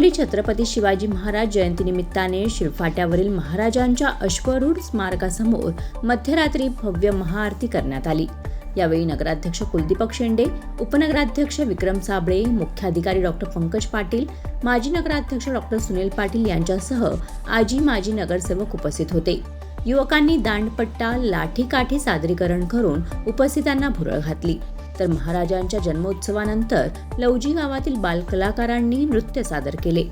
खोपोली छत्रपती शिवाजी महाराज जयंतीनिमित्ताने शिळफाट्यावरील महाराजांच्या अश्वारूढ स्मारकासमोर मध्यरात्री भव्य महाआरती करण्यात आली। यावेळी नगराध्यक्ष कुलदीपक शेंडे, उपनगराध्यक्ष विक्रम साबळे, मुख्याधिकारी डॉक्टर पंकज पाटील, माजी नगराध्यक्ष डॉक्टर सुनील पाटील यांच्यासह माजी नगरसेवक उपस्थित होते। युवकांनी दांडपट्टा, लाठीकाठी सादरीकरण करून उपस्थितांना भुरळ घातली, तर महाराजांच्या जन्मोत्सवानंतर लवजी गावातील बालकलाकारांनी नृत्य सादर केले।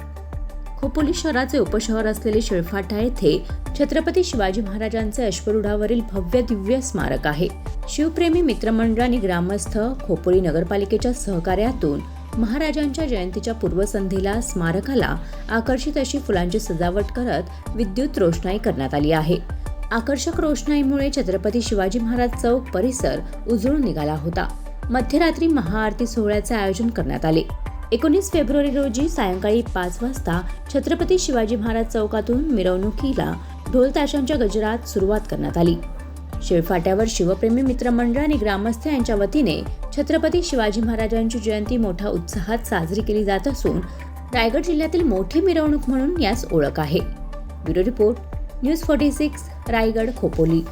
खोपोली शहराचे उपशहर असलेले शिळफाटा येथे छत्रपती शिवाजी महाराजांचे अश्वारूढावरील भव्य दिव्य स्मारक आहे। शिवप्रेमी मित्रमंडळ आणि ग्रामस्थ खोपोली नगरपालिकेच्या सहकार्यातून महाराजांच्या जयंतीच्या पूर्वसंध्येला स्मारकाला आकर्षित अशी फुलांची सजावट करत विद्युत रोषणाई करण्यात आली आहे। आकर्षक रोषणाईमुळे छत्रपती शिवाजी महाराज चौक परिसर उजळून निघाला होता। मध्यरात्री महाआरती सोहळ्याचे आयोजन करण्यात आले। 19 फेब्रुवारी रोजी सायंकाळी 5 वाजता छत्रपती शिवाजी महाराज चौकातून मिरवणुकीला ढोल ताशांच्या गजरात सुरुवात करण्यात आली। शिळफाट्यावर शिवप्रेमी मित्रमंडळ आणि ग्रामस्थ यांच्या वतीने छत्रपती शिवाजी महाराजांची जयंती मोठ्या उत्साहात साजरी केली जात असून रायगड जिल्ह्यातील मोठी मिरवणूक म्हणून यास ओळख आहे। Bureau report, news 46, Raigad, Khopoli.